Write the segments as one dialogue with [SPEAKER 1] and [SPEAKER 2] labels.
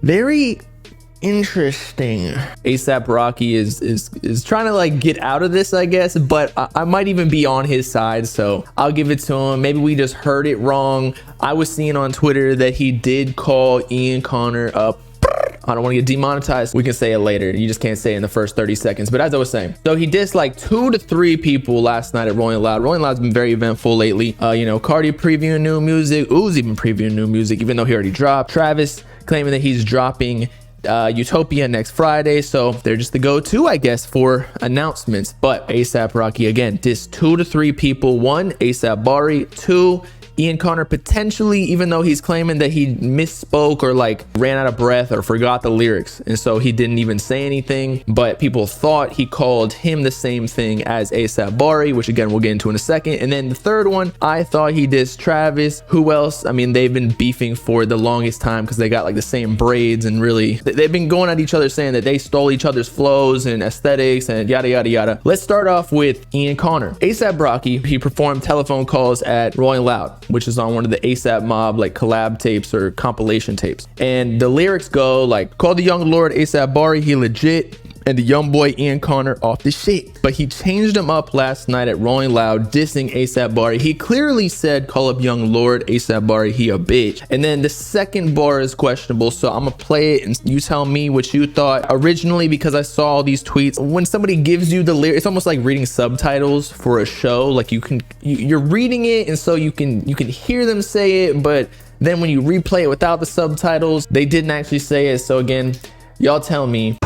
[SPEAKER 1] Very interesting. ASAP Rocky is trying to like get out of this, I guess, but I might even be on his side, so I'll give it to him. Maybe we just heard it wrong. I was seeing on Twitter that he did call Ian Connor up. I don't want to get demonetized. We can say it later. You just can't say it in the first 30 seconds. But as I was saying, so he dissed like 2 to 3 people last night at Rolling Loud. Rolling Loud's been very eventful lately. You know, Cardi previewing new music. Uzi been previewing new music, even though he already dropped. Travis claiming that he's dropping Utopia next Friday, so they're just the go-to, I guess, for announcements. But ASAP Rocky again dissed 2 to 3 people. 1, ASAP Bari. 2, Ian Connor, potentially, even though he's claiming that he misspoke or like ran out of breath or forgot the lyrics, and so he didn't even say anything, but people thought he called him the same thing as ASAP Bari, which again we'll get into in a second. And then the third one, I thought he dissed Travis. Who else? I mean, they've been beefing for the longest time because they got like the same braids, and really they've been going at each other saying that they stole each other's flows and aesthetics and yada yada yada. Let's start off with Ian Connor. ASAP Rocky, he performed telephone calls at Rolling Loud, which is on one of the ASAP Mob like collab tapes or compilation tapes, and the lyrics go like, call the young lord ASAP Bari, he legit, and the young boy Ian Connor off the shit. But he changed them up last night at Rolling Loud, dissing ASAP Bari. He clearly said, call up young lord ASAP Bari, he a bitch. And then the second bar is questionable, so I'm gonna play it and you tell me what you thought. Originally, because I saw all these tweets, when somebody gives you the lyrics, it's almost like reading subtitles for a show. Like you're reading it, and so you can hear them say it, but then when you replay it without the subtitles, they didn't actually say it. So again, y'all tell me.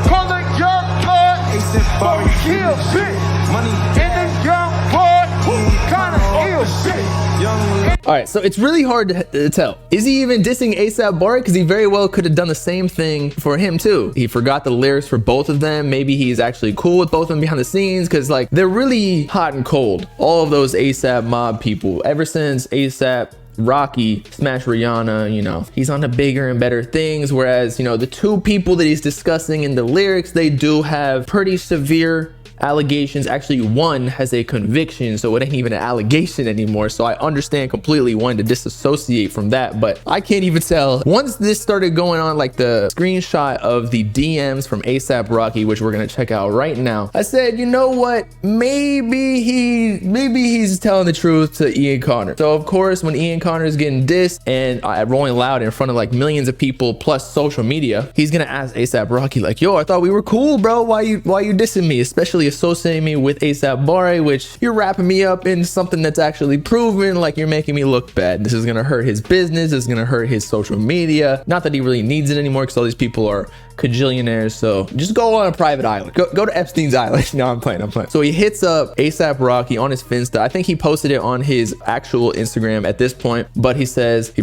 [SPEAKER 1] All right, so it's really hard to tell. Is he even dissing ASAP Bari? Because he very well could have done the same thing for him too. He forgot the lyrics for both of them. Maybe he's actually cool with both of them behind the scenes, because like they're really hot and cold. All of those ASAP Mob people, ever since ASAP Rocky smash Rihanna, you know, he's on to bigger and better things. Whereas, you know, the 2 people that he's discussing in the lyrics, they do have pretty severe allegations. Actually, one has a conviction, so it ain't even an allegation anymore. So I understand completely wanting to disassociate from that, but I can't even tell. Once this started going on, like the screenshot of the DMs from ASAP Rocky, which we're gonna check out right now, I said, you know what, maybe he's telling the truth to Ian Connor. So of course, when Ian Connor is getting dissed and at Rolling Loud in front of like millions of people plus social media, he's gonna ask ASAP Rocky like, yo, I thought we were cool, bro, why you dissing me, especially associating me with ASAP Bari, which you're wrapping me up in something that's actually proven. Like, you're making me look bad. This is gonna hurt his business. It's gonna hurt his social media. Not that he really needs it anymore, because all these people are cajillionaires. So just go on a private island. Go to Epstein's island. No, I'm playing. So he hits up ASAP Rocky on his Finsta. I think he posted it on his actual Instagram at this point, but he says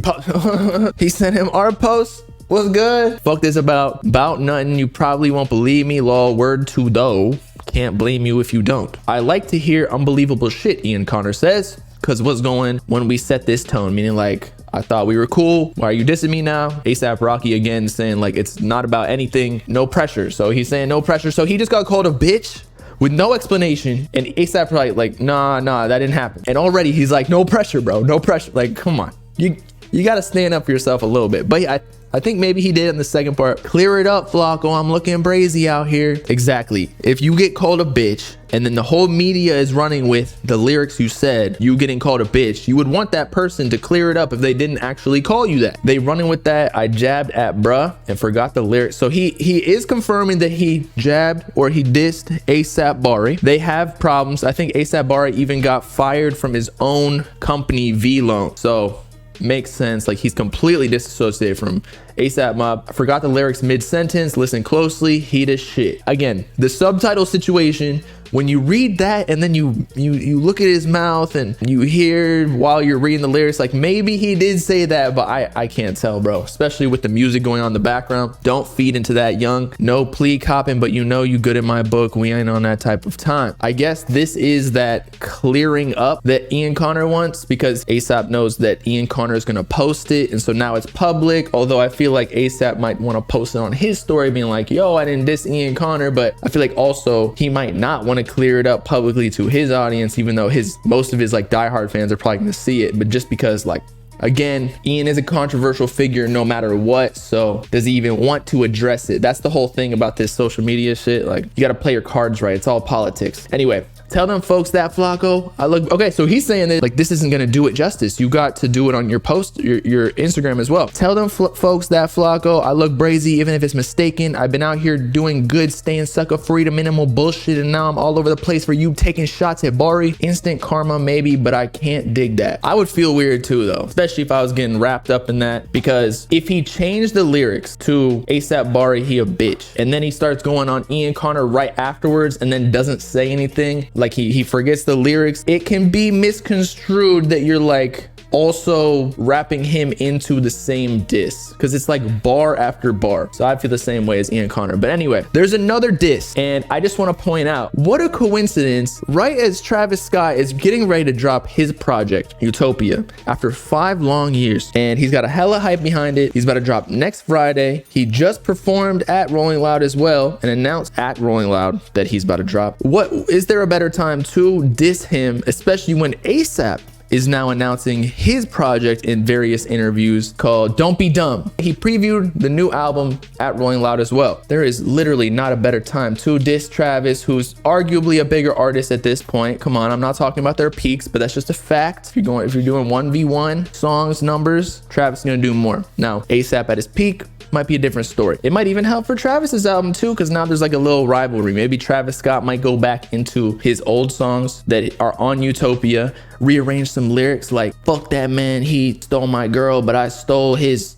[SPEAKER 1] he sent him our post. What's good? Fuck this about nothing. You probably won't believe me. Lol, word to though. Can't blame you if you don't. I like to hear unbelievable shit, Ian Connor says, because what's going when we set this tone, meaning like, I thought we were cool, why are you dissing me now? ASAP Rocky again saying like it's not about anything, no pressure. So he's saying no pressure, so he just got called a bitch with no explanation, and ASAP like nah, that didn't happen. And already he's like, no pressure, bro, no pressure. Like, come on, you gotta stand up for yourself a little bit. But I think maybe he did in the second part. Clear it up, Flacco. I'm looking brazy out here. Exactly. If you get called a bitch and then the whole media is running with the lyrics you said, you getting called a bitch, you would want that person to clear it up if they didn't actually call you that. They running with that. I jabbed at bruh and forgot the lyrics. So he is confirming that he jabbed or he dissed ASAP Bari. They have problems. I think ASAP Bari even got fired from his own company, V-Loan. So makes sense. Like, he's completely disassociated from ASAP Mob. I forgot the lyrics mid-sentence. Listen closely. He is shit. Again, the subtitle situation, when you read that and then you look at his mouth and you hear while you're reading the lyrics, like maybe he did say that, but I can't tell, bro. Especially with the music going on in the background. Don't feed into that, young. No plea copping, but you know you good in my book. We ain't on that type of time. I guess this is that clearing up that Ian Connor wants, because ASAP knows that Ian Connor is gonna post it, and so now it's public. Although I feel like ASAP might want to post it on his story being like, yo, I didn't diss Ian Connor, but I feel like also he might not want to clear it up publicly to his audience, even though most of his like diehard fans are probably gonna see it. But just because like Again, Ian is a controversial figure no matter what, so does he even want to address it? That's the whole thing about this social media shit. Like, you gotta play your cards right. It's all politics. Anyway, tell them folks that Flacco, I look okay. So he's saying that like this isn't gonna do it justice. You got to do it on your post, your Instagram as well. Tell them folks that Flacco, I look brazy even if it's mistaken. I've been out here doing good, staying sucker free to minimal bullshit, and now I'm all over the place for you taking shots at Bari. Instant karma maybe, but I can't dig that. I would feel weird too though, especially if I was getting wrapped up in that, because if he changed the lyrics to ASAP Bari, he a bitch, and then he starts going on Ian Connor right afterwards and then doesn't say anything, like he forgets the lyrics, it can be misconstrued that you're like also wrapping him into the same diss, because it's like bar after bar. So I feel the same way as Ian Connor. But anyway, there's another diss, and I just want to point out what a coincidence, right as Travis Scott is getting ready to drop his project Utopia after 5 long years, and he's got a hella hype behind it. He's about to drop next Friday. He just performed at Rolling Loud as well and announced at Rolling Loud that he's about to drop. What is there a better time to diss him, especially when ASAP is now announcing his project in various interviews called Don't Be Dumb. He previewed the new album at Rolling Loud as well. There is literally not a better time to diss Travis, who's arguably a bigger artist at this point. Come on, I'm not talking about their peaks, but that's just a fact. If you're doing 1v1 songs, numbers, Travis is gonna do more. Now, ASAP at his peak might be a different story. It might even help for Travis's album too, because now there's like a little rivalry. Maybe Travis Scott might go back into his old songs that are on Utopia, rearrange some lyrics like, fuck that man, he stole my girl, but I stole his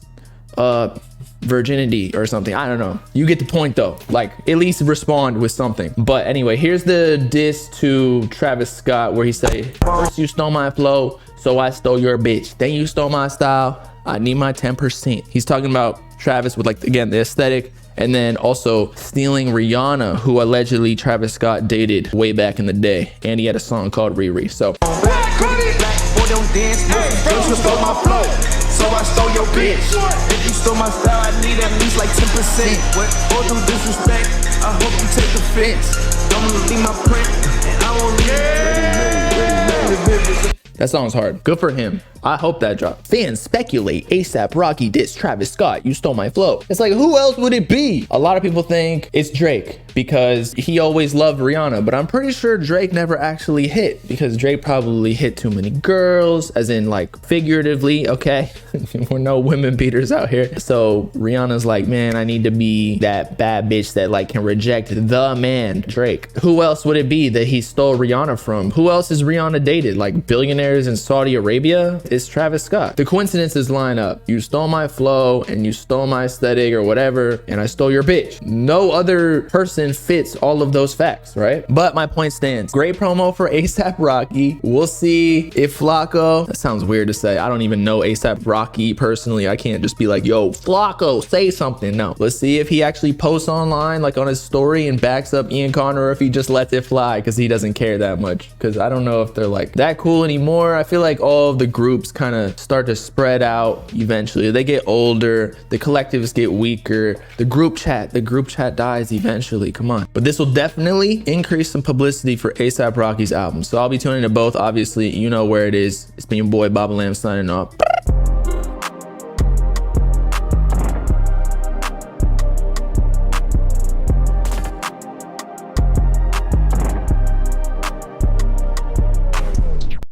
[SPEAKER 1] virginity or something. I don't know. You get the point though. Like, at least respond with something. But anyway, here's the diss to Travis Scott where he say, first you stole my flow, so I stole your bitch. Then you stole my style, I need my 10%. He's talking about Travis with, like, again, the aesthetic, and then also stealing Rihanna, who allegedly Travis Scott dated way back in the day, and he had a song called Riri. So
[SPEAKER 2] so I stole your bitch. If you stole my style, I need at least like 10%. What all due disrespect, I hope you take offense. Don't leave my print, and I won't leave.
[SPEAKER 1] that song's hard. Good for him. I hope that dropped. Fans speculate ASAP Rocky diss Travis Scott, you stole my flow. It's like, who else would it be? A lot of people think it's Drake because he always loved Rihanna, but I'm pretty sure Drake never actually hit, because Drake probably hit too many girls, as in like figuratively, okay? We're no women beaters out here. So Rihanna's like, man, I need to be that bad bitch that like can reject the man, Drake. Who else would it be that he stole Rihanna from? Who else is Rihanna dated? Like billionaires in Saudi Arabia? It's Travis Scott. The coincidences line up. You stole my flow and you stole my aesthetic or whatever, and I stole your bitch. No other person fits all of those facts, right? But my point stands. Great promo for ASAP Rocky. We'll see if Flacco, that sounds weird to say. I don't even know ASAP Rocky personally. I can't just be like, yo, Flacco, say something. No. Let's see if he actually posts online, like on his story, and backs up Ian Connor, or if he just lets it fly because he doesn't care that much. Because I don't know if they're like that cool anymore. I feel like all of the groups kind of start to spread out eventually. They get older, the collectives get weaker, the group chat dies eventually. Come on. But this will definitely increase some publicity for ASAP Rocky's album. So I'll be tuning to both. Obviously, you know where it is. It's been your boy Bobbalam signing off.